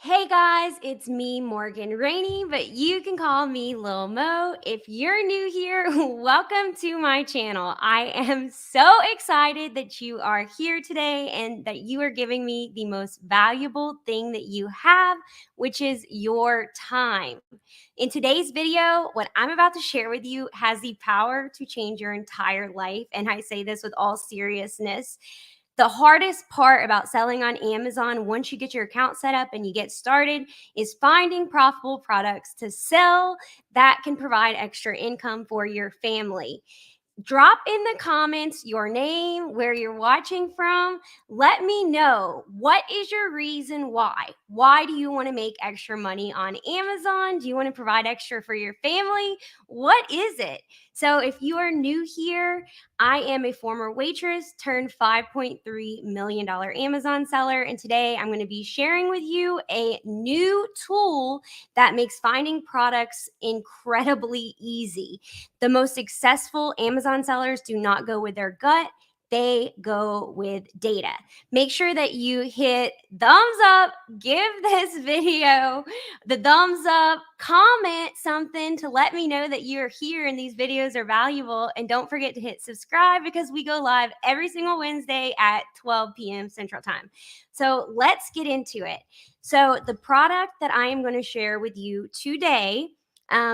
Hey guys, it's me, Morgan Rainey, but you can call me Lil Mo. If you're new here, welcome to my channel. I am so excited that you are here today and that you are giving me the most valuable thing that you have, which is your time. In today's video, what I'm about to share with you has the power to change your entire life, and I say this with all seriousness. The hardest part about selling on Amazon once you get your account set up and you get started is finding profitable products to sell that can provide extra income for your family. Drop in the comments your name, where you're watching from. Let me know, what is your reason why? Why do you want to make extra money on Amazon? Do you want to provide extra for your family? What is it? So if you are new here, I am a former waitress turned $5.3 million Amazon seller. And today I'm going to be sharing with you a new tool that makes finding products incredibly easy. The most successful Amazon sellers do not go with their gut. They go with data. Make sure that you hit thumbs up, give this video the thumbs up, comment something to let me know that you're here and these videos are valuable. And don't forget to hit subscribe because we go live every single Wednesday at 12 p.m. Central Time. So let's get into it. So the product that I am going to share with you today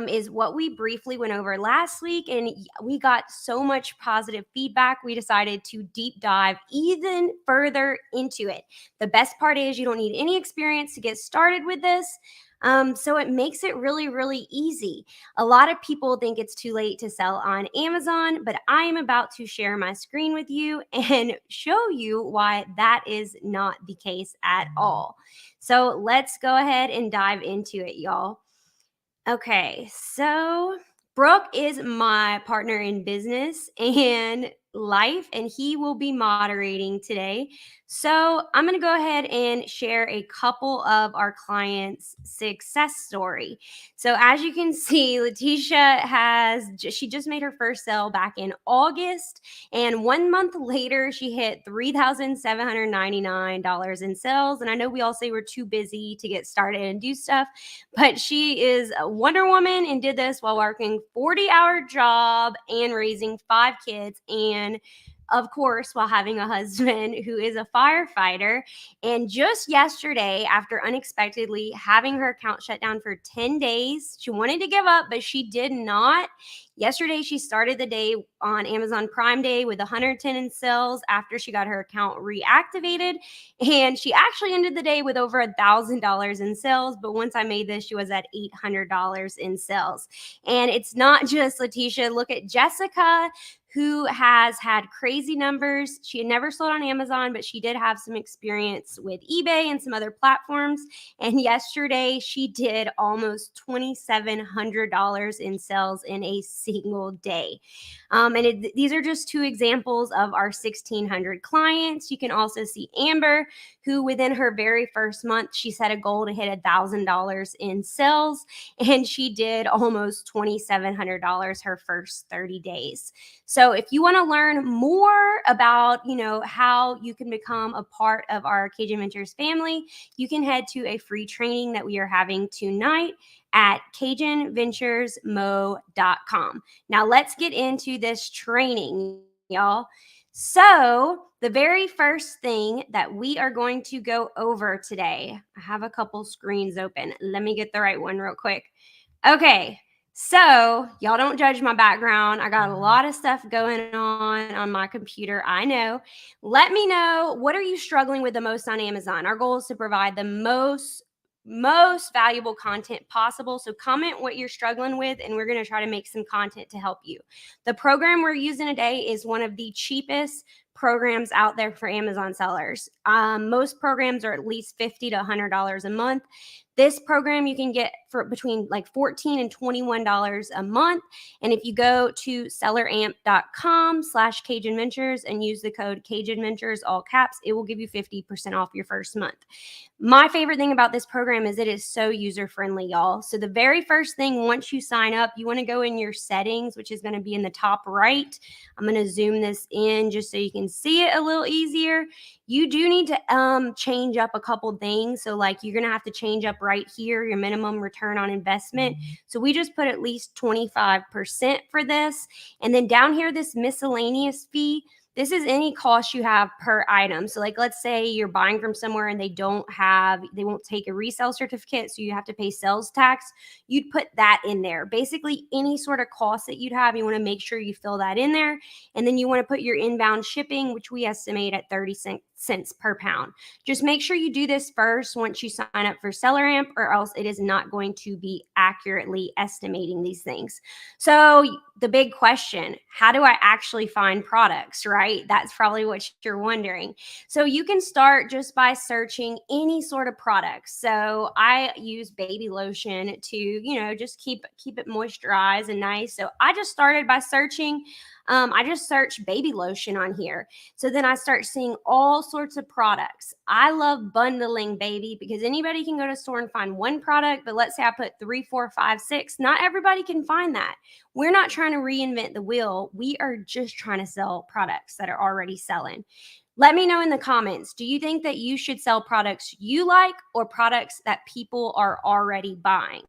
is what we briefly went over last week, and we got so much positive feedback. We decided to deep dive even further into it. The best part is you don't need any experience to get started with this. So it makes it really, really easy. A lot of people think it's too late to sell on Amazon, but I am about to share my screen with you and show you why that is not the case at all. So let's go ahead and dive into it, y'all. Okay, so Brooke is my partner in business and life, and he will be moderating today. So I'm going to go ahead and share a couple of our clients' success story. So as you can see, Letitia she just made her first sale back in August, and 1 month later, she hit $3,799 in sales. And I know we all say we're too busy to get started and do stuff, but she is a Wonder Woman and did this while working 40-hour job and raising 5 kids, and of course, while having a husband who is a firefighter. And just yesterday, after unexpectedly having her account shut down for 10 days, she wanted to give up, but she did not. Yesterday, she started the day on Amazon Prime Day with 110 in sales after she got her account reactivated. And she actually ended the day with over $1,000 in sales. But once I made this, she was at $800 in sales. And it's not just Letitia. Look at Jessica, who has had crazy numbers. She had never sold on Amazon, but she did have some experience with eBay and some other platforms. And yesterday, she did almost $2,700 in sales in a single day. These are just two examples of our 1,600 clients. You can also see Amber, who within her very first month, she set a goal to hit $1,000 in sales, and she did almost $2,700 her first 30 days. So if you want to learn more about, how you can become a part of our Cajunventures family, you can head to a free training that we are having tonight at cajunventuresmo.com. Now let's get into this training, y'all. So the very first thing that we are going to go over today, I have a couple screens open. Let me get the right one real quick. Okay. So, y'all don't judge my background. I got a lot of stuff going on my computer. I know. Let me know, what are you struggling with the most on Amazon? Our goal is to provide the most valuable content possible. So comment what you're struggling with, and we're going to try to make some content to help you. The program we're using today is one of the cheapest programs out there for Amazon sellers. Most programs are at least $50 to $100 a month. This program you can get for between like $14 and $21 a month. And if you go to selleramp.com/Cajunventures and use the code Cajunventures, all caps, it will give you 50% off your first month. My favorite thing about this program is it is so user-friendly, y'all. So the very first thing, once you sign up, you want to go in your settings, which is going to be in the top right. I'm going to zoom this in just so you can can see it a little easier, you do need to change up a couple things. So like you're gonna have to change up right here your minimum return on investment. So we just put at least 25% for this. And then down here, this miscellaneous fee, this is any cost you have per item. So like let's say you're buying from somewhere and they won't take a resale certificate, so you have to pay sales tax. You'd put that in there. Basically any sort of cost that you'd have, you want to make sure you fill that in there. And then you want to put your inbound shipping, which we estimate at 30 cents per pound. Just make sure you do this first once you sign up for SellerAmp, or else it is not going to be accurately estimating these things. So the big question, how do I actually find products, right? That's probably what you're wondering. So you can start just by searching any sort of products. So I use baby lotion to, just keep it moisturized and nice. So I just started by searching. I just searched baby lotion on here. So then I start seeing all sorts of products. I love bundling, baby, because anybody can go to a store and find one product, but let's say I put 3, 4, 5, 6. Not everybody can find that. We're not trying to reinvent the wheel. We are just trying to sell products that are already selling. Let me know in the comments, do you think that you should sell products you like or products that people are already buying?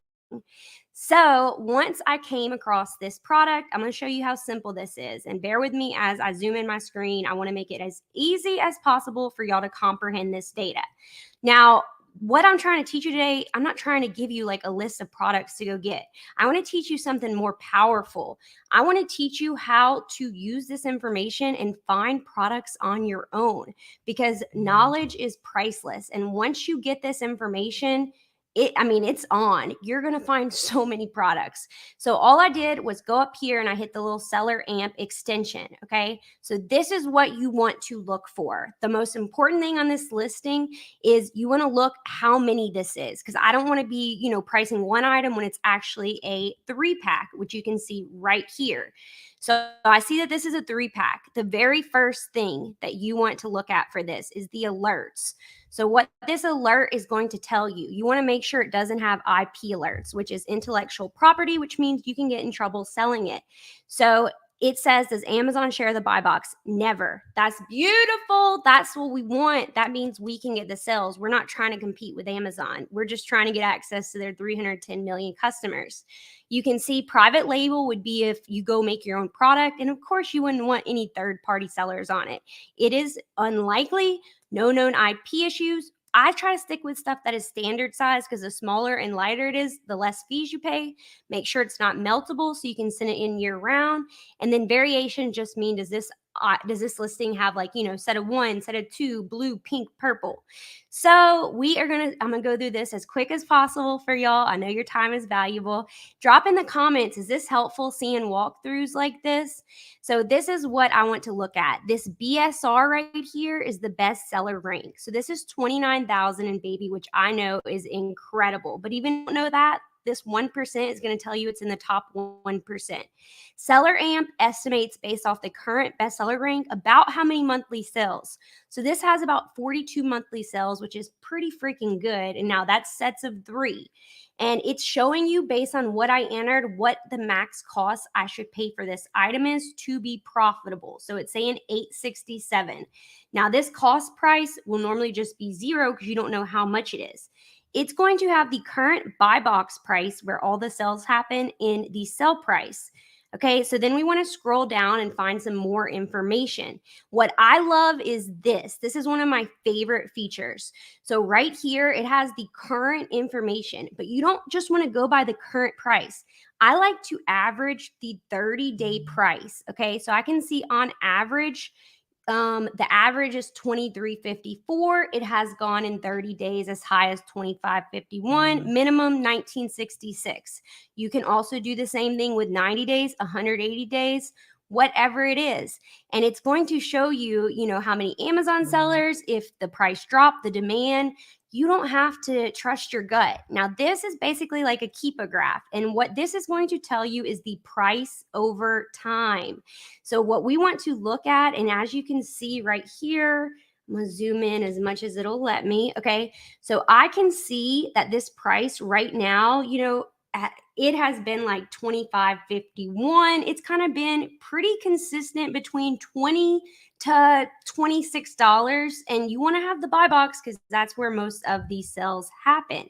So once I came across this product, I'm going to show you how simple this is. And bear with me as I zoom in my screen. I want to make it as easy as possible for y'all to comprehend this data. Now, what I'm trying to teach you today, I'm not trying to give you like a list of products to go get. I want to teach you something more powerful. I want to teach you how to use this information and find products on your own, because knowledge is priceless. And once you get this information, it's on. You're going to find so many products. So all I did was go up here and I hit the little SellerAmp extension. Okay. So this is what you want to look for. The most important thing on this listing is you want to look how many this is, because I don't want to be, pricing one item when it's actually a 3-pack, which you can see right here. So I see that this is a 3-pack. The very first thing that you want to look at for this is the alerts. So what this alert is going to tell you, you want to make sure it doesn't have IP alerts, which is intellectual property, which means you can get in trouble selling it. So it says, does Amazon share the buy box? Never. That's beautiful. That's what we want. That means we can get the sales. We're not trying to compete with Amazon. We're just trying to get access to their 310 million customers. You can see private label would be if you go make your own product. And of course, you wouldn't want any third-party sellers on it. It is unlikely. No known IP issues. I try to stick with stuff that is standard size, because the smaller and lighter it is, the less fees you pay. Make sure it's not meltable so you can send it in year round. And then variation just mean, does this listing have set of 1, set of 2, blue, pink, purple? So I'm gonna go through this as quick as possible for y'all. I know your time is valuable. Drop in the comments, is this helpful, seeing walkthroughs like this? So this is what I want to look at. This BSR right here is the best seller rank. So this is 29,000 in baby, which I know is incredible. But even if you don't know that, this 1% is going to tell you it's in the top 1%. SellerAmp estimates based off the current bestseller rank about how many monthly sales. So this has about 42 monthly sales, which is pretty freaking good. And now that's sets of 3. And it's showing you, based on what I entered, what the max cost I should pay for this item is to be profitable. So it's saying $867. Now this cost price will normally just be 0 because you don't know how much it is. It's going to have the current buy box price where all the sales happen in the sell price. Okay, so then we want to scroll down and find some more information. What I love is this. This is one of my favorite features. So right here, it has the current information, but you don't just want to go by the current price. I like to average the 30-day price. Okay, so I can see on average, the average is 23.54. It has gone in 30 days as high as 25.51, minimum 19.66. You can also do the same thing with 90 days, 180 days, whatever it is. And it's going to show you, how many Amazon sellers, if the price dropped, the demand. You don't have to trust your gut. Now, this is basically like a Keepa graph. And what this is going to tell you is the price over time. So what we want to look at, and as you can see right here, I'm going to zoom in as much as it'll let me. Okay. So I can see that this price right now, it has been like 25.51. It's kind of been pretty consistent between 20 to $26, and you want to have the buy box because that's where most of these sales happen.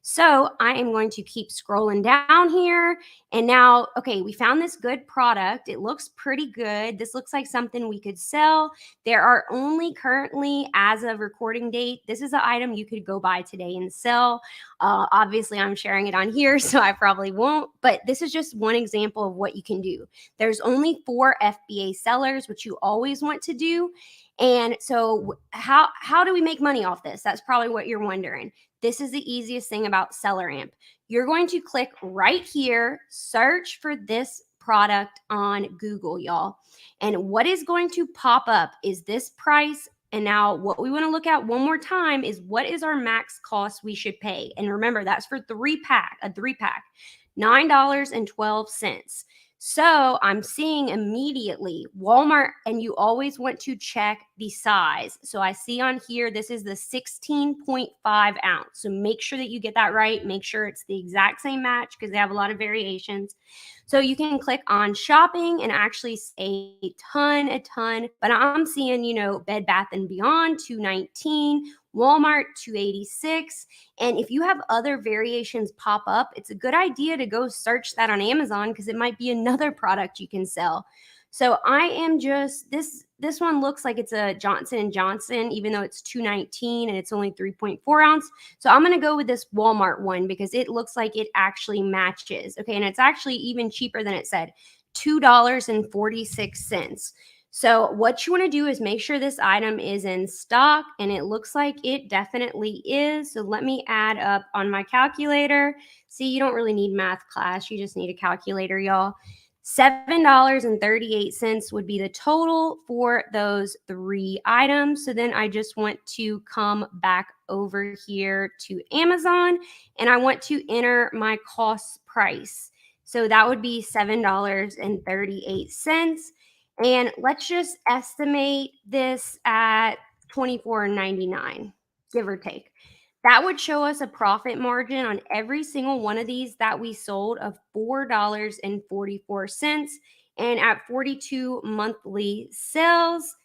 So I am going to keep scrolling down here. And now, okay, we found this good product. It looks pretty good. This looks like something we could sell. There are only currently, as of recording date, this is an item you could go buy today and sell. Obviously, I'm sharing it on here, so I probably won't. But this is just one example of what you can do. There's only 4 FBA sellers, which you always want to do. And so how do we make money off this? That's probably what you're wondering. This is the easiest thing about Seller Amp. You're going to click right here, search for this product on Google, y'all. And what is going to pop up is this price. And now what we want to look at one more time is what is our max cost we should pay. And remember, that's for a 3-pack, $9.12. So I'm seeing immediately Walmart, and you always want to check the size. So I see on here, this is the 16.5 ounce. So make sure that you get that right. Make sure it's the exact same match because they have a lot of variations. So you can click on shopping and actually see a ton, but I'm seeing, Bed Bath & Beyond, $219, Walmart, $286. And if you have other variations pop up, it's a good idea to go search that on Amazon because it might be another product you can sell. So I am just, this one looks like it's a Johnson & Johnson, even though it's $219 and it's only 3.4 ounce. So I'm going to go with this Walmart one because it looks like it actually matches. Okay. And it's actually even cheaper than it said, $2.46. So what you want to do is make sure this item is in stock, and it looks like it definitely is. So let me add up on my calculator. See, you don't really need math class. You just need a calculator, y'all. $7.38 would be the total for those 3 items. So then I just want to come back over here to Amazon, and I want to enter my cost price. So that would be $7.38. And let's just estimate this at $24.99, give or take. That would show us a profit margin on every single one of these that we sold of $4.44. And at 42 monthly sales,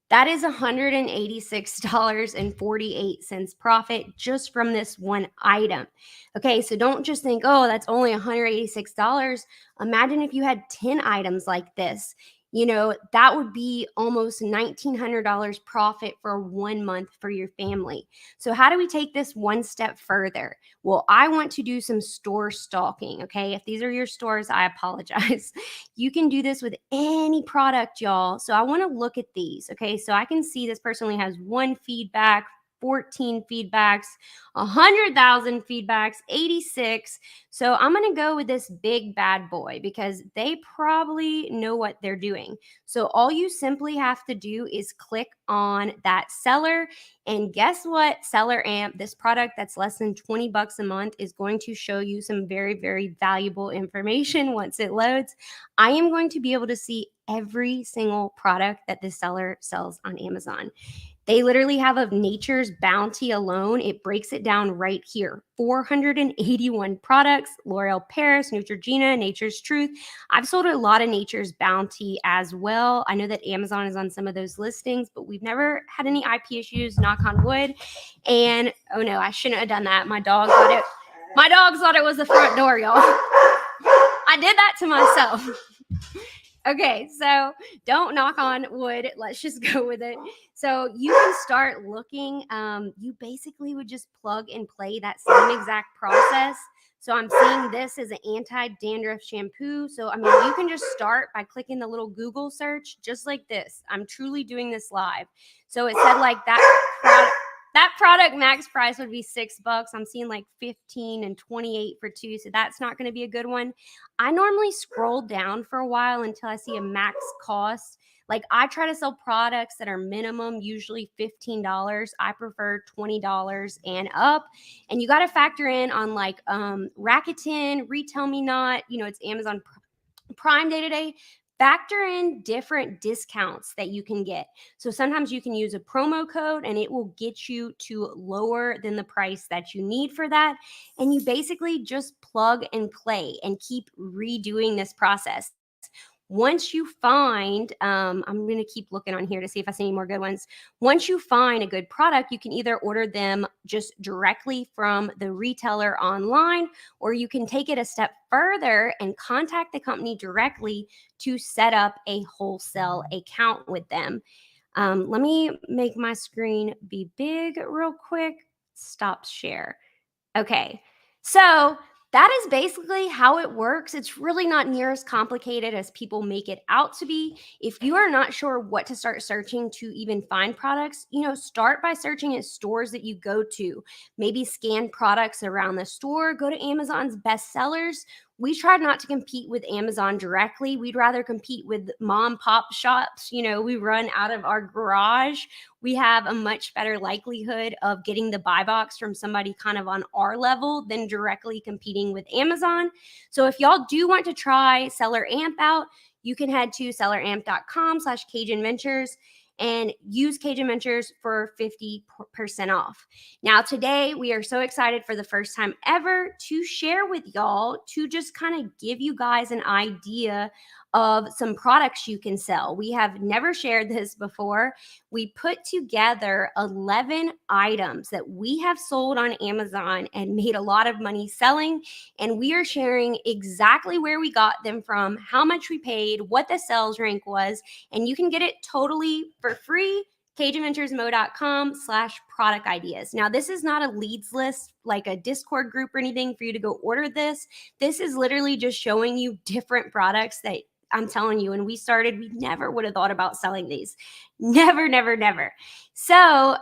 that is $186.48 profit just from this one item. Okay, so don't just think, oh, that's only $186. Imagine if you had 10 items like this. That would be almost $1,900 profit for 1 month for your family. So how do we take this one step further? Well, I want to do some store stalking. Okay, if these are your stores, I apologize. You can do this with any product, y'all. So I want to look at these. Okay, so I can see this person only has 1 feedback, 14 feedbacks, 100,000 feedbacks, 86. So I'm going to go with this big bad boy because they probably know what they're doing. So all you simply have to do is click on that seller, and guess what? Seller Amp, this product that's less than 20 bucks a month, is going to show you some very, very valuable information once it loads. I am going to be able to see every single product that this seller sells on Amazon. They literally have of Nature's Bounty alone. It breaks it down right here. 481 products, L'Oreal Paris, Neutrogena, Nature's Truth. I've sold a lot of Nature's Bounty as well. I know that Amazon is on some of those listings, but we've never had any IP issues, knock on wood. And oh no, I shouldn't have done that. My dogs thought it was the front door, y'all. I did that to myself. Okay, so don't knock on wood. Let's just go with it. So you can start looking. You basically would just plug and play that same exact process. So I'm seeing this as an anti-dandruff shampoo. So, you can just start by clicking the little Google search just like this. I'm truly doing this live. So it said like that product max price would be $6. I'm seeing like 15 and 28 for 2. So that's not going to be a good one. I normally scroll down for a while until I see a max cost. Like I try to sell products that are minimum, usually $15. I prefer $20 and up. And you got to factor in on like Rakuten, Retail Me Not, it's Amazon Prime Day today. Factor in different discounts that you can get. So sometimes you can use a promo code and it will get you to lower than the price that you need for that. And you basically just plug and play and keep redoing this process. Once you find, I'm going to keep looking on here to see if I see any more good ones. Once you find a good product, you can either order them just directly from the retailer online, or you can take it a step further and contact the company directly to set up a wholesale account with them. Let me make my screen be big real quick. Stop share. Okay. So that is basically how it works. It's really not near as complicated as people make it out to be. If you are not sure what to start searching to even find products, start by searching at stores that you go to. Maybe scan products around the store, go to Amazon's best sellers. We try not to compete with Amazon directly. We'd rather compete with mom pop shops. We run out of our garage. We have a much better likelihood of getting the buy box from somebody kind of on our level than directly competing with Amazon. So if y'all do want to try Seller Amp out, you can head to selleramp.com/Cajunventures and use Cajunventures for 50% off. Now, today we are so excited for the first time ever to share with y'all, to just kind of give you guys an idea of some products you can sell. We have never shared this before. We put together 11 items that we have sold on Amazon and made a lot of money selling. And we are sharing exactly where we got them from, how much we paid, what the sales rank was, and you can get it totally for free. Cajunventuresmo.com/product ideas. Now, this is not a leads list like a Discord group or anything for you to go order this. This is literally just showing you different products that I'm telling you, when we started, we never would have thought about selling these. Never, never, never. So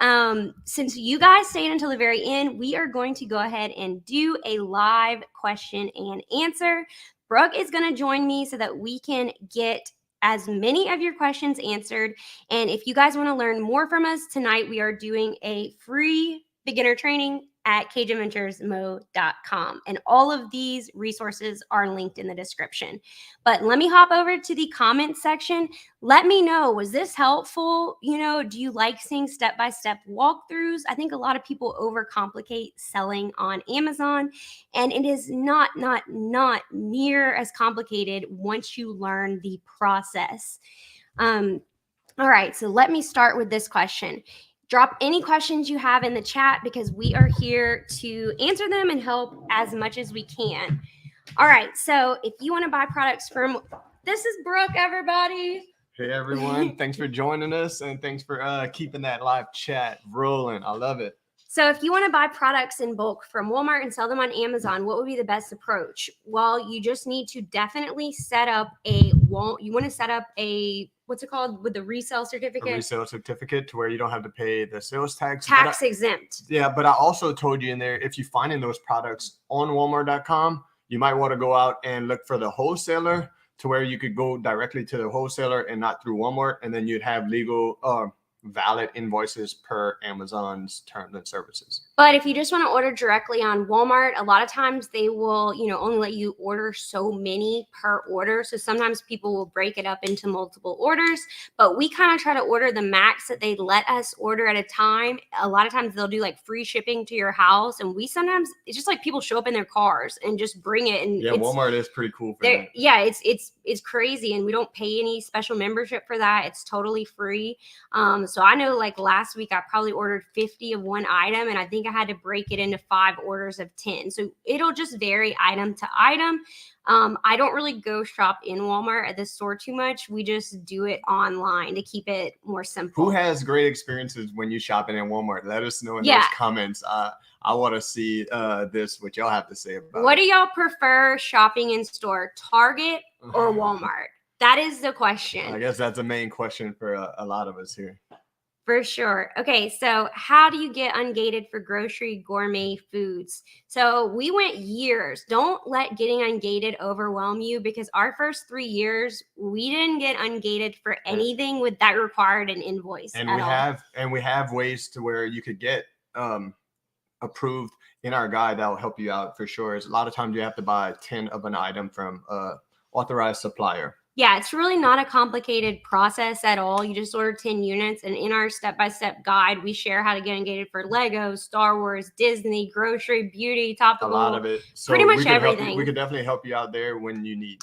since you guys stayed until the very end, we are going to go ahead and do a live question and answer. Brooke is going to join me so that we can get as many of your questions answered. And if you guys want to learn more from us tonight, we are doing a free beginner training at cajunventuresmo.com. And all of these resources are linked in the description. But let me hop over to the comment section. Let me know, was this helpful? Do you like seeing step-by-step walkthroughs? I think a lot of people overcomplicate selling on Amazon, and it is not near as complicated once you learn the process. All right, so let me start with this question. Drop any questions you have in the chat because we are here to answer them and help as much as we can. All right, so if you want to buy products from, this is Brooke, everybody. Hey, everyone. Thanks for joining us, and thanks for keeping that live chat rolling. I love it. So if you want to buy products in bulk from Walmart and sell them on Amazon, what would be the best approach? Well, you just need to definitely set up what's it called with the resale certificate? A resale certificate to where you don't have to pay the sales tax. Tax exempt. Yeah, but I also told you in there, if you find in those products on Walmart.com, you might want to go out and look for the wholesaler to where you could go directly to the wholesaler and not through Walmart. And then you'd have legal valid invoices per Amazon's terms and services. But if you just want to order directly on Walmart, a lot of times they will, only let you order so many per order. So sometimes people will break it up into multiple orders, but we kind of try to order the max that they let us order at a time. A lot of times they'll do like free shipping to your house, and it's just like people show up in their cars and just bring it. And yeah, Walmart is pretty cool for that. Yeah, it's crazy, and we don't pay any special membership for that. It's totally free. So I know like last week I probably ordered 50 of one item, and I think I had to break it into 5 orders of 10. So it'll just vary item to item. I don't really go shop in Walmart at the store too much. We just do it online to keep it more simple. Who has great experiences when you shopping in Walmart? Let us know in those comments. I want to see what y'all have to say about What do y'all prefer shopping in store, Target or Walmart? That is the question. I guess that's the main question for a lot of us here. For sure. Okay, so how do you get ungated for grocery gourmet foods? So we went years. Don't let getting ungated overwhelm you, because our first 3 years, we didn't get ungated for anything that required an invoice. And we have ways to where you could get approved in our guide that will help you out for sure. A lot of times you have to buy 10 of an item from authorized supplier. Yeah, it's really not a complicated process at all. You just order 10 units, and in our step-by-step guide, we share how to get ungated for Lego, Star Wars, Disney, grocery, beauty, topical. A lot of it. So pretty much everything. We could definitely help you out there when you need.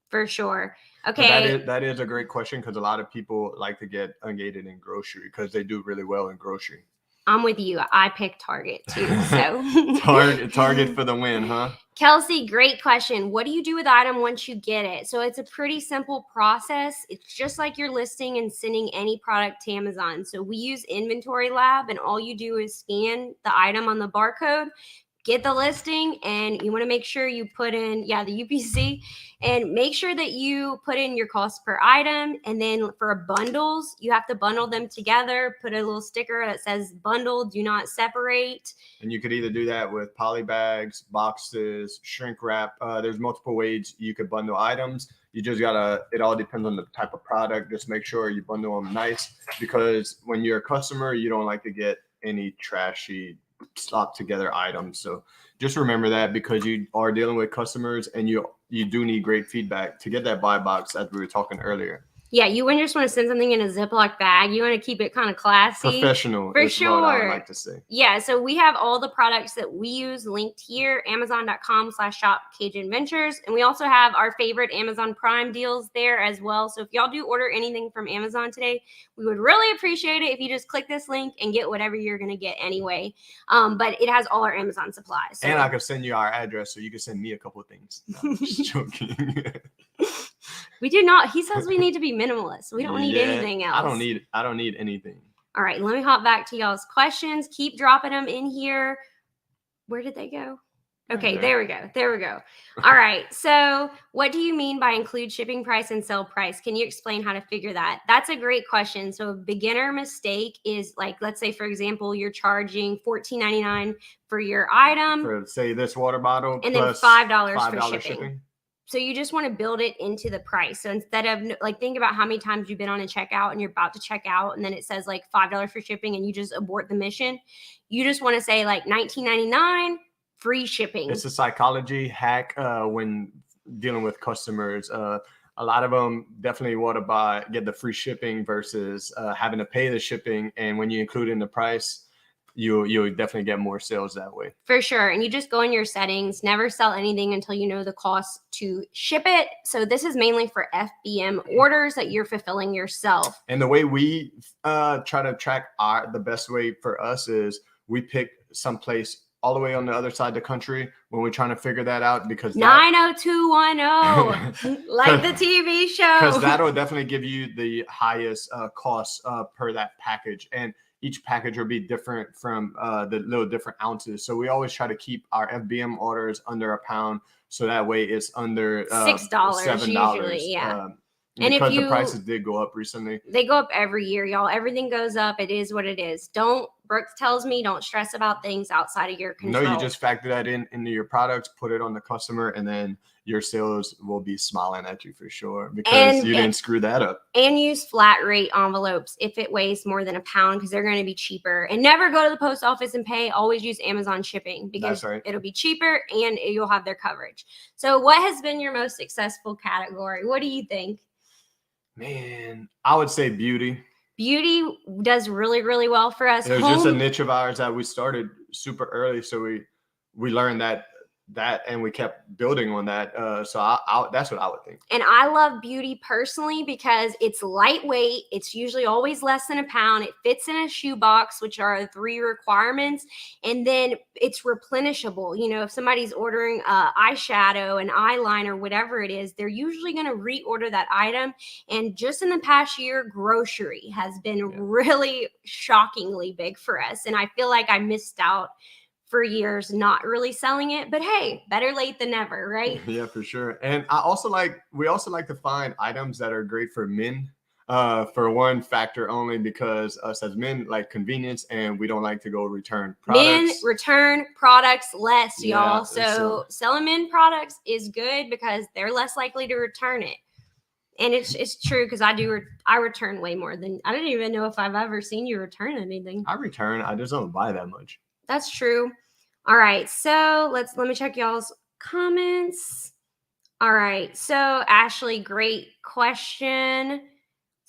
For sure. But Okay, that is a great question because a lot of people like to get ungated in grocery because they do really well in grocery. I'm with you. I picked Target too. So Target for the win, huh? Kelsey, great question. What do you do with the item once you get it? So it's a pretty simple process. It's just like you're listing and sending any product to Amazon. So we use Inventory Lab, and all you do is scan the item on the barcode, get the listing, and you want to make sure you put in the UPC, and make sure that you put in your cost per item. And then for bundles, you have to bundle them together, put a little sticker that says bundle, do not separate. And you could either do that with poly bags, boxes, shrink wrap. There's multiple ways you could bundle items. You just gotta, it all depends on the type of product. Just make sure you bundle them nice, because when you're a customer, you don't like to get any trashy slop together items. So just remember that, because you are dealing with customers and you do need great feedback to get that buy box, as we were talking earlier. Yeah, you wouldn't just want to send something in a Ziploc bag. You want to keep it kind of classy. Professional For is sure. what I would like to say. Yeah, so we have all the products that we use linked here, amazon.com/shop Cajunventures. And we also have our favorite Amazon Prime deals there as well. So if y'all do order anything from Amazon today, we would really appreciate it if you just click this link and get whatever you're going to get anyway. But it has all our Amazon supplies. So. And I could send you our address so you can send me a couple of things. No, I'm just joking. We do not. He says we need to be minimalist. We don't need anything else. I don't need anything. All right, let me hop back to y'all's questions. Keep dropping them in here. Where did they go? Okay, there we go. All right, so what do you mean by include shipping price and sell price? Can you explain how to figure that? That's a great question. So a beginner mistake is, like, let's say, for example, you're charging $14.99 for your item. For, say, this water bottle. And plus then $5 for shipping. So you just want to build it into the price. So instead of, like, think about how many times you've been on a checkout and you're about to check out, and then it says like $5 for shipping, and you just abort the mission. You just want to say like $19.99 free shipping. It's a psychology hack when dealing with customers. A lot of them definitely want to get the free shipping versus having to pay the shipping. And when you include in the price, you'll definitely get more sales that way. For sure. And you just go in your settings, never sell anything until you know the cost to ship it. So this is mainly for FBM orders that you're fulfilling yourself. And the way we try to track the best way for us is we pick someplace all the way on the other side of the country when we're trying to figure that out, because 90210 like the TV show. Because that'll definitely give you the highest cost per that package. And each package will be different from the little different ounces. So we always try to keep our FBM orders under £1. So that way it's under $6, $7 usually, yeah. And because the prices did go up recently. They go up every year, y'all. Everything goes up. It is what it is. Brooks tells me, don't stress about things outside of your control. No, you just factor that into your products, put it on the customer, and then your sales will be smiling at you for sure, because you didn't screw that up. And use flat rate envelopes if it weighs more than £1, because they're going to be cheaper. And never go to the post office and pay. Always use Amazon shipping, because it'll be cheaper and you'll have their coverage. So what has been your most successful category? What do you think? Man, I would say beauty. Beauty does really, really well for us. It was just a niche of ours that we started super early. So we learned that and we kept building on that. So that's what I would think. And I love beauty personally because it's lightweight. It's usually always less than £1. It fits in a shoebox, which are the 3 requirements. And then it's replenishable. You know, if somebody's ordering eyeshadow, an eyeliner, whatever it is, they're usually going to reorder that item. And just in the past year, grocery has been really shockingly big for us. And I feel like I missed out for years not really selling it, but hey, better late than never, right? Yeah, for sure. And we also like to find items that are great for men, for one factor only, because us as men like convenience, and we don't like to go return products. Men return products less, y'all. So selling men products is good because they're less likely to return it. And it's true, because I return way more than, I don't even know if I've ever seen you return anything. I return. I just don't buy that much. That's true. All right, so let me check y'all's comments. All right, so Ashley, great question.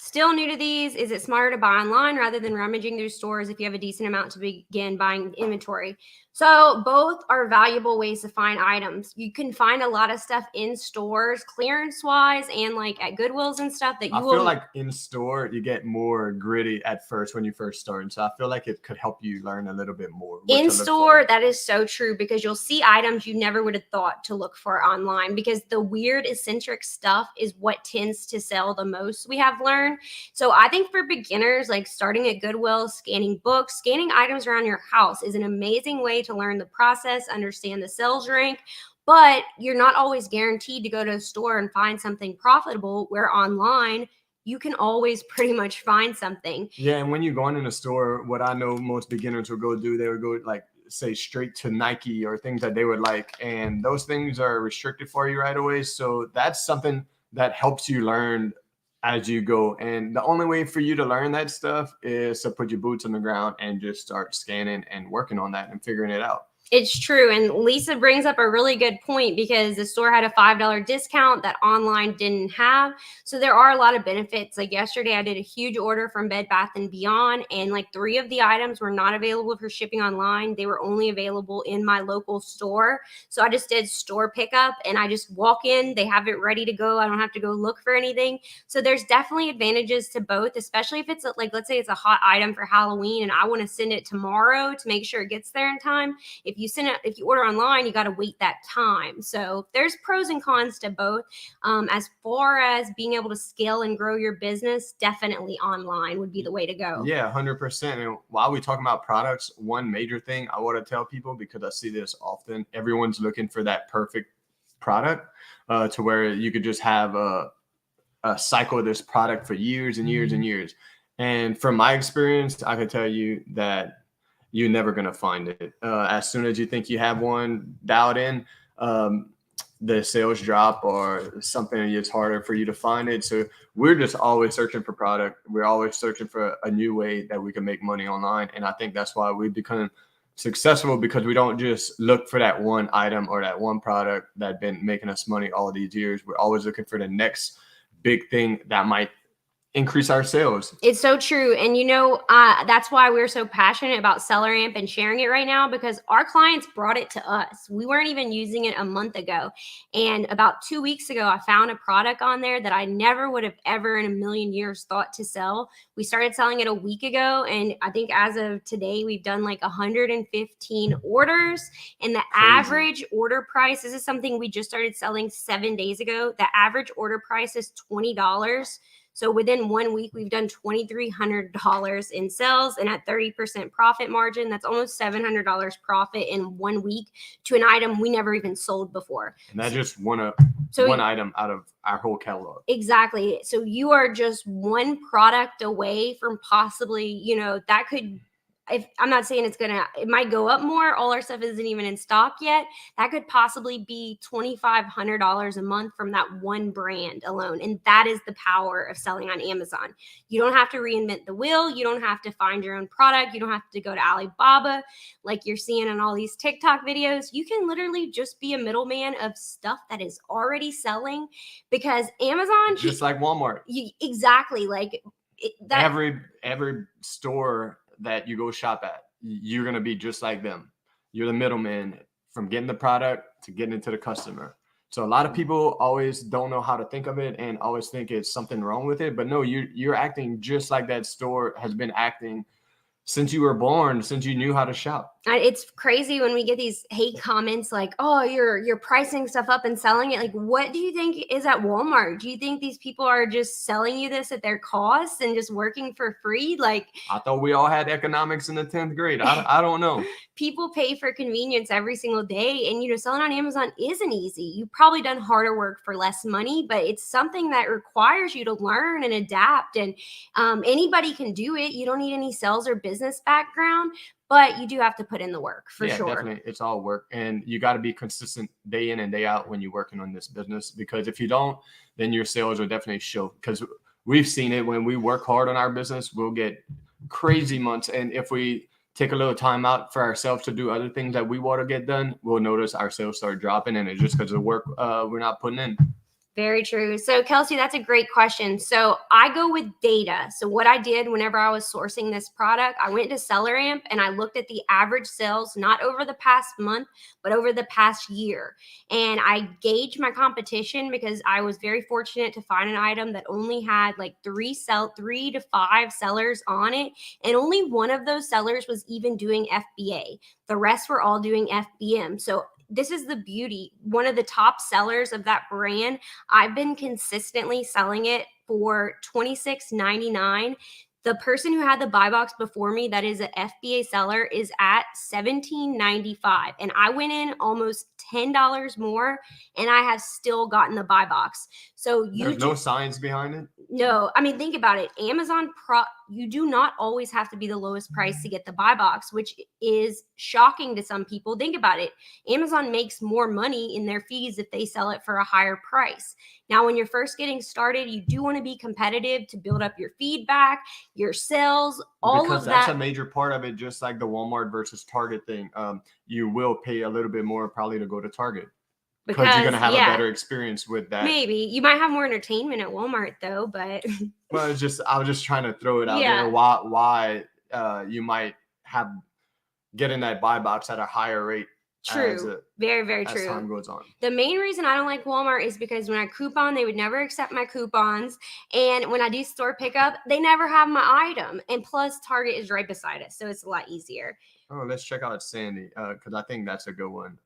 Still new to these. Is it smarter to buy online rather than rummaging through stores if you have a decent amount to begin buying inventory? So both are valuable ways to find items. You can find a lot of stuff in stores, clearance wise, and like at Goodwills and stuff that you I will. feel like in store you get more gritty at first when you first start, so I feel like it could help you learn a little bit more. In store, that is so true, because you'll see items you never would have thought to look for online, because the weird eccentric stuff is what tends to sell the most, we have learned. So I think for beginners, like starting at Goodwill, scanning books, scanning items around your house is an amazing way to learn the process, understand the sales rank. But you're not always guaranteed to go to a store and find something profitable, where online you can always pretty much find something. Yeah, and when you're going in a store, what I know most beginners will go do, they would go like say straight to Nike or things that they would like, and those things are restricted for you right away. So that's something that helps you learn as you go. And the only way for you to learn that stuff is to put your boots on the ground and just start scanning and working on that and figuring it out. It's true. And Lisa brings up a really good point, because the store had a $5 discount that online didn't have. So there are a lot of benefits. Like yesterday, I did a huge order from Bed Bath & Beyond, and like 3 of the items were not available for shipping online. They were only available in my local store. So I just did store pickup, and I just walk in, they have it ready to go. I don't have to go look for anything. So there's definitely advantages to both, especially if it's like, let's say it's a hot item for Halloween and I want to send it tomorrow to make sure it gets there in time. If you order online, you got to wait that time. So there's pros and cons to both. As far as being able to scale and grow your business, definitely online would be the way to go. Yeah, 100%. And while we talk about products, one major thing I want to tell people, because I see this often, everyone's looking for that perfect product to where you could just have a cycle of this product for years and years and years. And from my experience, I can tell you that you're never going to find it. As soon as you think you have one dialed in, the sales drop or something, it's harder for you to find it. So we're just always searching for product. We're always searching for a new way that we can make money online. And I think that's why we've become successful, because we don't just look for that one item or that one product that's been making us money all these years. We're always looking for the next big thing that might increase our sales. It's so true. And that's why we're so passionate about Seller Amp and sharing it right now, because our clients brought it to us. We weren't even using it a month ago. And about 2 weeks ago, I found a product on there that I never would have ever in a million years thought to sell. We started selling it a week ago. And I think as of today, we've done like 115 orders. And the average order price, this is something we just started selling 7 days ago. The average order price is $20. So within 1 week, we've done $2,300 in sales, and at 30% profit margin, that's almost $700 profit in 1 week to an item we never even sold before. And that's just one item out of our whole catalog. Exactly. So you are just one product away from possibly, that could, if I'm not saying it might go up more. All our stuff isn't even in stock yet. That could possibly be $2,500 a month from that one brand alone. And that is the power of selling on Amazon. You don't have to reinvent the wheel. You don't have to find your own product. You don't have to go to Alibaba like you're seeing in all these TikTok videos. You can literally just be a middleman of stuff that is already selling, because Amazon, just like Walmart. Exactly. Like every store that you go shop at, you're going to be just like them. You're the middleman from getting the product to getting it to the customer. So a lot of people always don't know how to think of it and always think it's something wrong with it. But no, you're acting just like that store has been acting since you were born, since you knew how to shop. It's crazy when we get these hate comments like, oh, you're pricing stuff up and selling it. Like, what do you think is at Walmart? Do you think these people are just selling you this at their cost and just working for free? Like, I thought we all had economics in the 10th grade. I don't know. People pay for convenience every single day. And, selling on Amazon isn't easy. You've probably done harder work for less money, but it's something that requires you to learn and adapt. And anybody can do it. You don't need any sales or business background, but you do have to put in the work for sure. Yeah, definitely. It's all work. And you got to be consistent day in and day out when you're working on this business, because if you don't, then your sales will definitely show. Because we've seen it when we work hard on our business, we'll get crazy months. And if we take a little time out for ourselves to do other things that we want to get done, we'll notice our sales start dropping. And it's just because of the work we're not putting in. Very true. So, Kelsey, that's a great question. So, I go with data. So, what I did whenever I was sourcing this product, I went to SellerAmp and I looked at the average sales, not over the past month, but over the past year. And I gauged my competition because I was very fortunate to find an item that only had like 3 to 5 sellers on it. And only one of those sellers was even doing FBA. The rest were all doing FBM. So, this is the beauty. One of the top sellers of that brand, I've been consistently selling it for $26.99. The person who had the buy box before me, that is an FBA seller, is at $17.95. And I went in almost $10 more and I have still gotten the buy box. So There's no science behind it. No, I mean, think about it. You do not always have to be the lowest price to get the buy box, which is shocking to some people. Think about it. Amazon makes more money in their fees if they sell it for a higher price. Now, when you're first getting started, you do want to be competitive to build up your feedback, your sales, all because of that's that. a major part of it, just like the Walmart versus Target thing. You will pay a little bit more probably to go to Target because you're going to have a better experience with that. Maybe you might have more entertainment at Walmart though, but well, I was just trying to throw it out there. Why you might have getting that buy box at a higher rate. True. Very, very true. As time goes on. The main reason I don't like Walmart is because when I coupon, they would never accept my coupons. And when I do store pickup, they never have my item. And plus, Target is right beside us, so it's a lot easier. Oh, let's check out Sandy because I think that's a good one.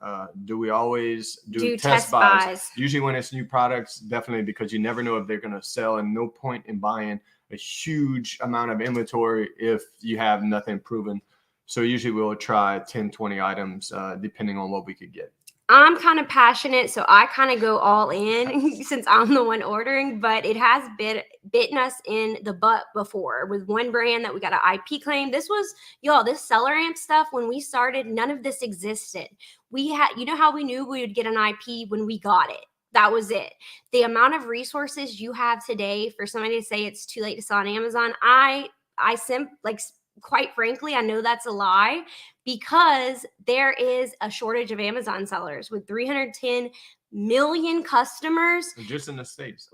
Do we always do test buys? Usually when it's new products, definitely, because you never know if they're going to sell, and no point in buying a huge amount of inventory if you have nothing proven. So usually we'll try 10, 20 items depending on what we could get. I'm kind of passionate, so I kind of go all in since I'm the one ordering, but it has bitten us in the butt before with one brand that we got an IP claim. This was, this SellerAmp stuff, when we started, none of this existed. We had, how we knew we would get an IP when we got it. That was it. The amount of resources you have today for somebody to say it's too late to sell on Amazon, quite frankly, I know that's a lie because there is a shortage of Amazon sellers with 310 million customers just in the States.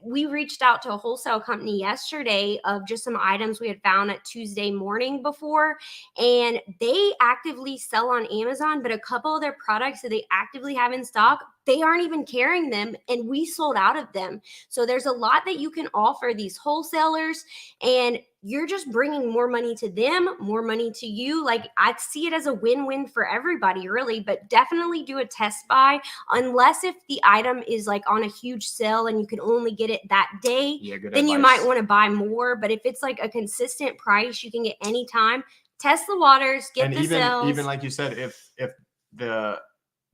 We reached out to a wholesale company yesterday of just some items we had found at Tuesday morning before, and they actively sell on Amazon, but a couple of their products that they actively have in stock, they aren't even carrying them, and we sold out of them. So there's a lot that you can offer these wholesalers, and you're just bringing more money to them, more money to you. I see it as a win-win for everybody, really, but definitely do a test buy unless if the item is on a huge sale and you can only get it that day, then you might want to buy more. But if it's a consistent price you can get anytime, test the waters, get the sales. Even like you said, if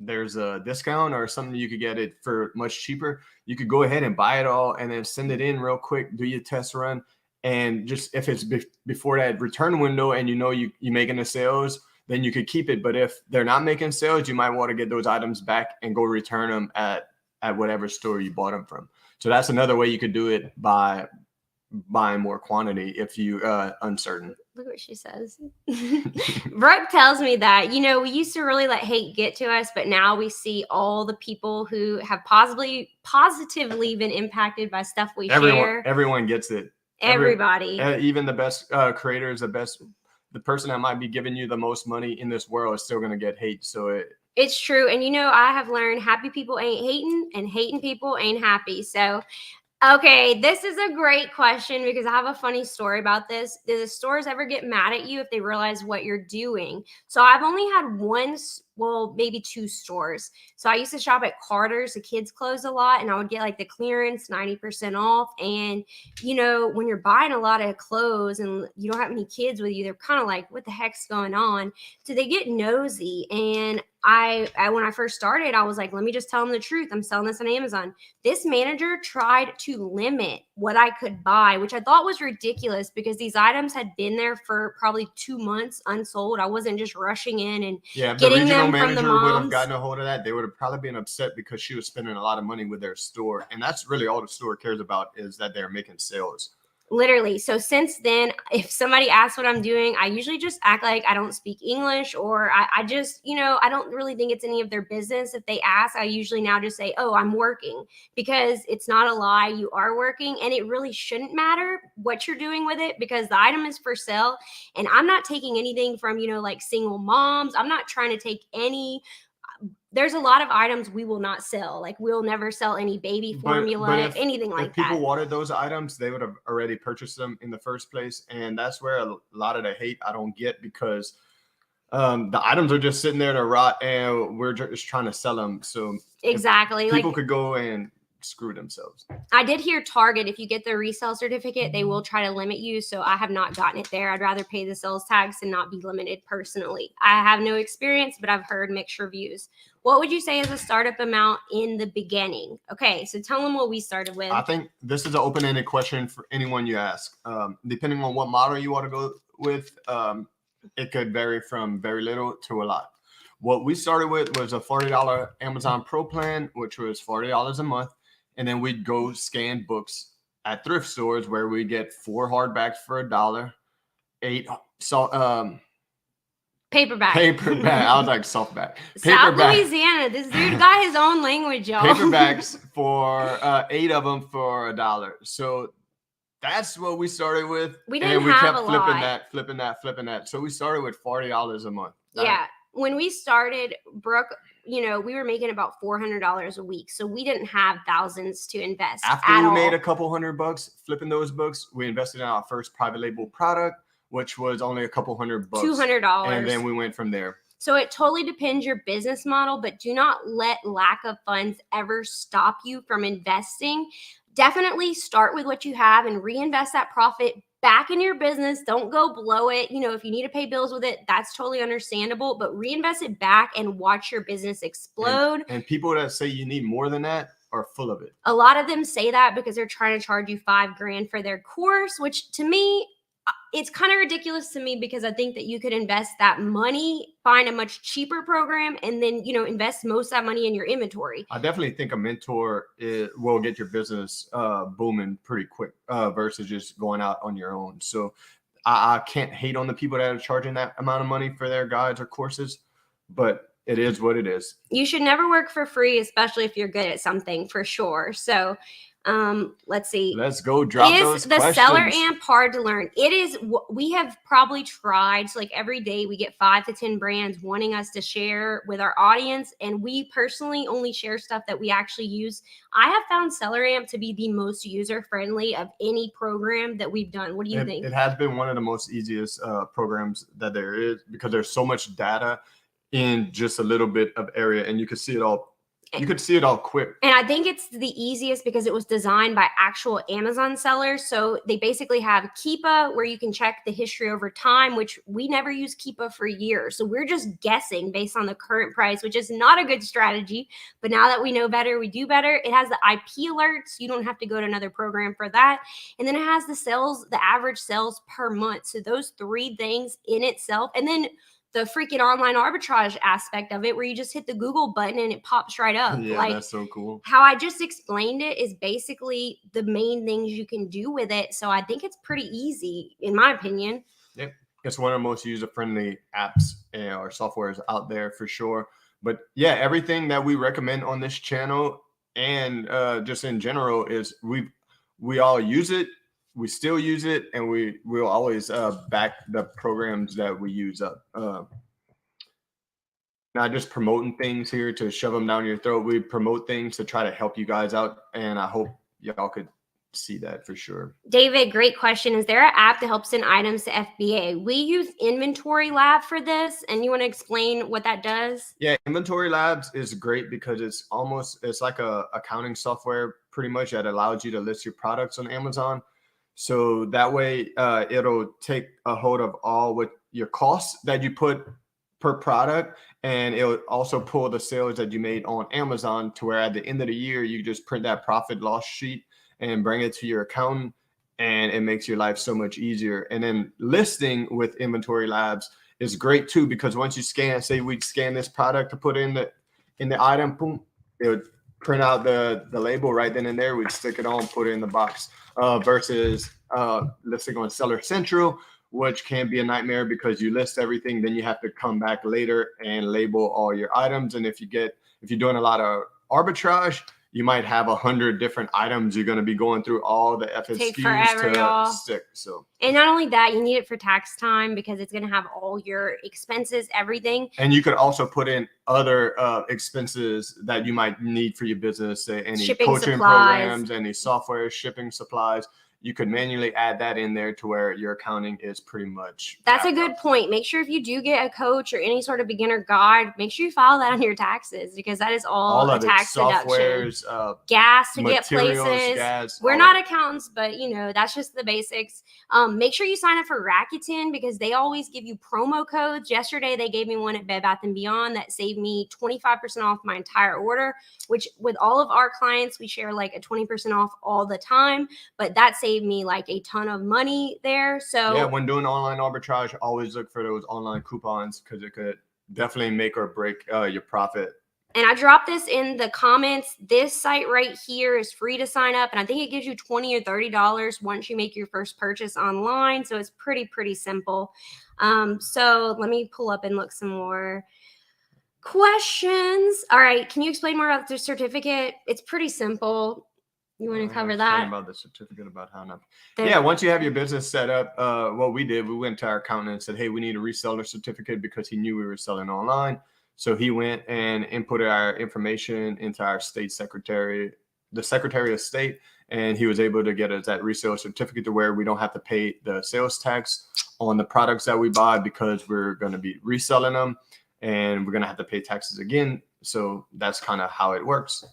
there's a discount or something you could get it for much cheaper, you could go ahead and buy it all and then send it in real quick, do your test run. And just if it's before that return window and you making the sales, then you could keep it. But if they're not making sales, you might want to get those items back and go return them at whatever store you bought them from. So that's another way you could do it, by buying more quantity if you uncertain. Look what she says. Brooke tells me that, we used to really let hate get to us, but now we see all the people who have positively been impacted by stuff we share. Everyone gets it. Everybody. Even the best creators, the person that might be giving you the most money in this world is still going to get hate. So it's true. And I have learned happy people ain't hating and hating people ain't happy. So okay, this is a great question because I have a funny story about this. Do the stores ever get mad at you if they realize what you're doing? So I've only had maybe 2 stores. So I used to shop at Carter's, the kids' clothes, a lot, and I would get the clearance 90% off. And when you're buying a lot of clothes and you don't have any kids with you, they're kind of like, what the heck's going on? So they get nosy. And when I first started, I was like, let me just tell them the truth. I'm selling this on Amazon. This manager tried to limit what I could buy, which I thought was ridiculous because these items had been there for probably 2 months unsold. I wasn't just rushing in and getting them from the moms. Would have gotten a hold of that, they would have probably been upset because she was spending a lot of money with their store. And that's really all the store cares about, is that they're making sales. Literally. So since then, if somebody asks what I'm doing, I usually just act like I don't speak English, or I just, I don't really think it's any of their business. If they ask, I usually now just say, oh, I'm working, because it's not a lie. You are working, and it really shouldn't matter what you're doing with it, because the item is for sale. And I'm not taking anything from, like single moms. I'm not trying to take any. There's a lot of items we will not sell. Like, we'll never sell any baby formula, anything like if people that. wanted those items, they would have already purchased them in the first place, and that's where a lot of the hate I don't get, because the items are just sitting there to rot, and we're just trying to sell them. So Exactly. people could go and screw themselves. I did hear Target, if you get the resale certificate, they will try to limit you. So I have not gotten it there. I'd rather pay the sales tax and not be limited personally. I have no experience, but I've heard mixed reviews. What would you say is a startup amount in the beginning? Okay, so tell them what we started with. I think this is an open-ended question for anyone you ask. Depending on what model you want to go with, it could vary from very little to a lot. What we started with was a $40 Amazon Pro plan, which was $40 a month. And then we'd go scan books at thrift stores where we get 4 hardbacks for $1, 8 paperback. I was like softback. South Louisiana. This dude got his own language, y'all. Paperbacks for 8 of them for $1. So that's what we started with. We didn't have a lot. flipping that. So we started with $40 a month. Yeah. When we started, Brooke, we were making about $400 a week. So we didn't have thousands to invest. After we made a couple $100 flipping those books, we invested in our first private label product, which was only a couple $100. $200. And then we went from there. So it totally depends your business model, but do not let lack of funds ever stop you from investing. Definitely start with what you have and reinvest that profit back in your business. Don't go blow it. If you need to pay bills with it, that's totally understandable, but reinvest it back and watch your business explode. And people that say you need more than that are full of it. A lot of them say that because they're trying to charge you $5,000 for their course, which to me, it's kind of ridiculous to me, because I think that you could invest that money, find a much cheaper program, and then, invest most of that money in your inventory. I definitely think a mentor will get your business booming pretty quick versus just going out on your own. So I can't hate on the people that are charging that amount of money for their guides or courses, but it is what it is. You should never work for free, especially if you're good at something, for sure. So let's see. Let's go drop those questions. Is the seller amp hard to learn? It is. We have probably tried. So every day we get 5 to 10 brands wanting us to share with our audience. And we personally only share stuff that we actually use. I have found seller amp to be the most user-friendly of any program that we've done. What do you think? It has been one of the most easiest programs that there is, because there's so much data in just a little bit of area, and you can see it all. You could see it all quick. And I think it's the easiest because it was designed by actual Amazon sellers. So they basically have Keepa, where you can check the history over time, which we never use Keepa for years. So we're just guessing based on the current price, which is not a good strategy. But now that we know better, we do better. It has the IP alerts. You don't have to go to another program for that. And then it has the average sales per month. So those 3 things in itself. And then the freaking online arbitrage aspect of it, where you just hit the Google button and it pops right up. Yeah, that's so cool. How I just explained it is basically the main things you can do with it. So I think it's pretty easy, in my opinion. Yep. It's one of the most user-friendly apps or softwares out there for sure. But yeah, everything that we recommend on this channel and just in general is we all use it. We still use it, and we'll always back the programs that we use up. Not just promoting things here to shove them down your throat. We promote things to try to help you guys out, and I hope y'all could see that for sure. David, great question. Is there an app that helps send items to FBA? We use Inventory Lab for this, and you want to explain what that does? Yeah, Inventory Labs is great because it's like a accounting software pretty much that allows you to list your products on Amazon. So that way it'll take a hold of all with your costs that you put per product, and it'll also pull the sales that you made on Amazon, to where at the end of the year, you just print that profit loss sheet and bring it to your accountant, and it makes your life so much easier. And then listing with Inventory Labs is great too, because once you say we scan this product to put in the item, boom, it would print out the label right then and there. We'd stick it on, put it in the box. Versus listing on Seller Central, which can be a nightmare because you list everything, then you have to come back later and label all your items. And if you're doing a lot of arbitrage, you might have 100 different items. You're going to be going through all the FSQs to stick. So, and not only that, you need it for tax time because it's going to have all your expenses, everything. And you could also put in other expenses that you might need for your business, say any shipping coaching supplies, programs, any software, shipping supplies. You could manually add that in there to where your accounting is pretty much. That's a good point. Make sure if you do get a coach or any sort of beginner guide, make sure you file that on your taxes because that is all a tax deduction. Gas to get places. Gas, we're not accountants, but that's just the basics. Make sure you sign up for Rakuten because they always give you promo codes. Yesterday, they gave me one at Bed Bath & Beyond that saved me 25% off my entire order, which with all of our clients, we share like a 20% off all the time, but that saved me like a ton of money there. So yeah, when doing online arbitrage, always look for those online coupons because it could definitely make or break your profit. And I dropped this in the comments. This site right here is free to sign up, and I think it gives you $20 or $30 once you make your first purchase online. So it's pretty simple. So let me pull up and look some more questions. All right, can you explain more about the certificate? It's pretty simple. You want to cover that? About the certificate, about how not. Yeah, once you have your business set up, what we did, we went to our accountant and said, hey, we need a reseller certificate because he knew we were selling online. So he went and inputted our information into our state secretary, the Secretary of State, and he was able to get us that reseller certificate to where we don't have to pay the sales tax on the products that we buy because we're going to be reselling them and we're going to have to pay taxes again. So that's kind of how it works.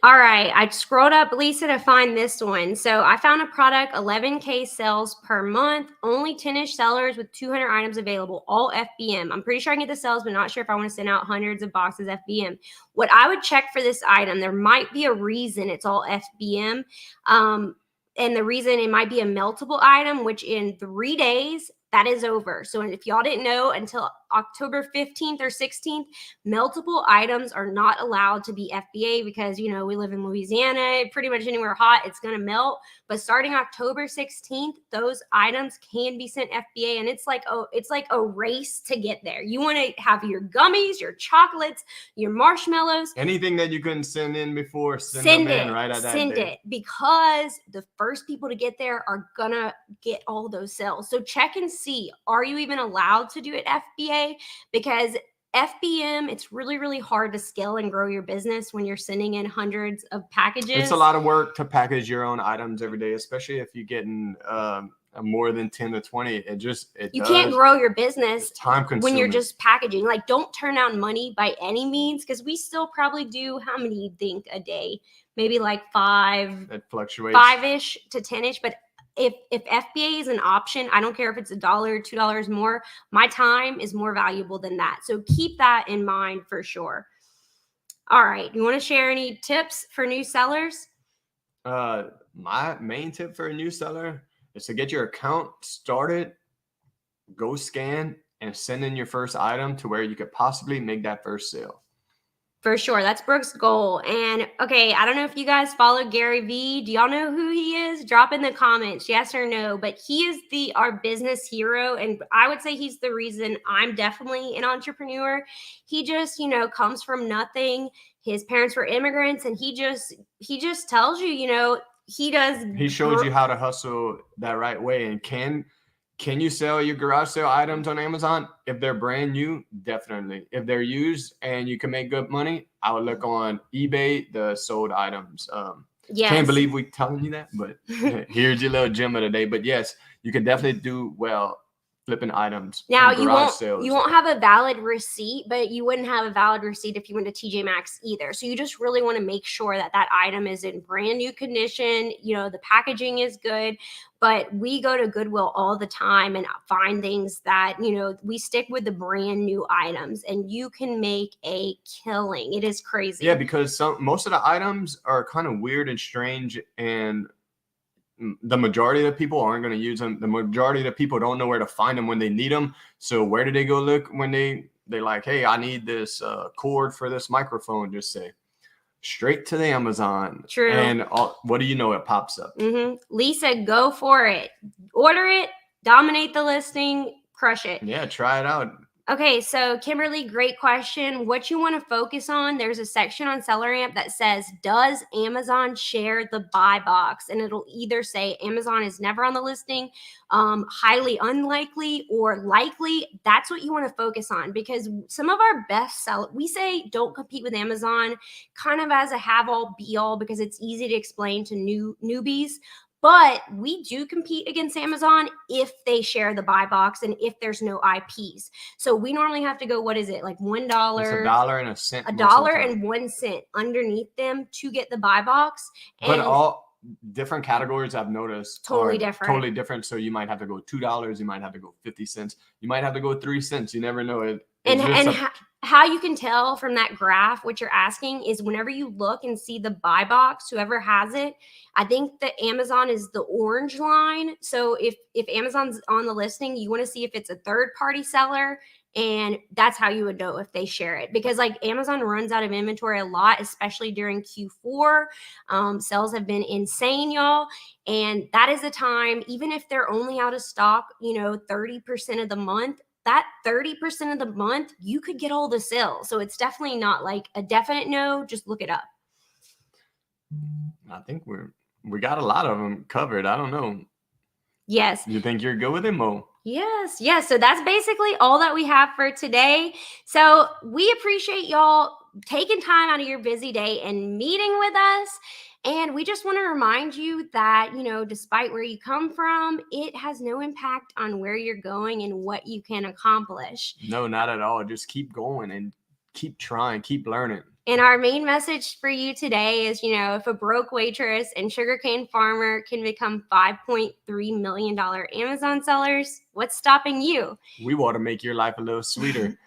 All right, I scrolled up, Lisa, to find this one. So I found a product, 11K sales per month, only 10-ish sellers with 200 items available, all FBM. I'm pretty sure I can get the sales, but not sure if I want to send out hundreds of boxes FBM. What I would check for this item, there might be a reason it's all FBM. And the reason it might be a meltable item, which in 3 days, that is over. So if y'all didn't know, until October 15th or 16th, meltable items are not allowed to be FBA because, we live in Louisiana, pretty much anywhere hot, it's going to melt. But starting October 16th, those items can be sent FBA, and it's like a race to get there. You want to have your gummies, your chocolates, your marshmallows. Anything that you couldn't send in before, send them in right at that day. Send it, because the first people to get there are going to get all those sales. So check and see, are you even allowed to do it FBA? Because FBM, it's really hard to scale and grow your business when you're sending in hundreds of packages. It's a lot of work to package your own items every day, especially if you're getting more than 10 to 20. You can't grow your business time consuming when you're just packaging. Like, don't turn down money by any means, because we still probably do, how many do you think a day? Maybe like 5. It fluctuates. 5-ish to 10-ish, but if FBA is an option, I don't care if it's $1, $2 more, my time is more valuable than that. So keep that in mind for sure. All right. You want to share any tips for new sellers? My main tip for a new seller is to get your account started, go scan, and send in your first item to where you could possibly make that first sale. For sure. That's Brooke's goal. And okay, I don't know if you guys follow Gary Vee. Do y'all know who he is? Drop in the comments, yes or no. But he is our business hero. And I would say he's the reason I'm definitely an entrepreneur. He just, comes from nothing. His parents were immigrants, and he just tells you, he shows you how to hustle that right way. And can you sell your garage sale items on Amazon? If they're brand new, definitely. If they're used and you can make good money, I would look on eBay, the sold items. Yes. Can't believe we telling you that, but here's your little gem of the day. But yes, you can definitely do well flipping items. Now you won't have a valid receipt, but you wouldn't have a valid receipt if you went to TJ Maxx either. So you just really want to make sure that item is in brand new condition. The packaging is good. But we go to Goodwill all the time and find things that, we stick with the brand new items, and you can make a killing. It is crazy. Yeah, because most of the items are kind of weird and strange, and the majority of the people aren't going to use them. The majority of the people don't know where to find them when they need them. So where do they go look when they're like, hey, I need this cord for this microphone, just say. straight to the Amazon. True. And what do you know? It pops up. Lisa, go for it. Order it, dominate the listing, crush it. Yeah, try it out. Okay, so Kimberly, great question. What you want to focus on, there's a section on Seller Amp that says, does Amazon share the buy box? And it'll either say Amazon is never on the listing, highly unlikely, or likely. That's what you want to focus on, because some of our best sellers, we say don't compete with Amazon kind of as a have-all be-all, because it's easy to explain to newbies. But we do compete against Amazon if they share the buy box and if there's no IPs. So we normally have to go, what is it, like $1? It's $1.01. $1.01 underneath them to get the buy box. But all different categories I've noticed totally different. So you might have to go $2, you might have to go 50 cents, you might have to go 3 cents. You never know it. How you can tell from that graph, what you're asking is whenever you look and see the buy box, whoever has it, I think that Amazon is the orange line. So if Amazon's on the listing, you want to see if it's a third party seller, and that's how you would know if they share it, because like Amazon runs out of inventory a lot, especially during Q4. Sales have been insane, y'all. And that is the time, even if they're only out of stock, 30% of the month, that 30% of the month, you could get all the sales. So it's definitely not like a definite no. Just look it up. I think we got a lot of them covered. I don't know. Yes. You think you're good with it, Mo? Yes. So that's basically all that we have for today. So we appreciate y'all taking time out of your busy day and meeting with us. And we just want to remind you that, despite where you come from, it has no impact on where you're going and what you can accomplish. No, not at all. Just keep going and keep trying, keep learning. And our main message for you today is, if a broke waitress and sugarcane farmer can become $5.3 million Amazon sellers, what's stopping you? We want to make your life a little sweeter.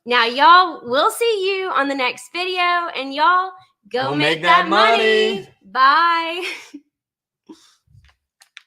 Now, y'all, we'll see you on the next video, and y'all, go make that money. Bye.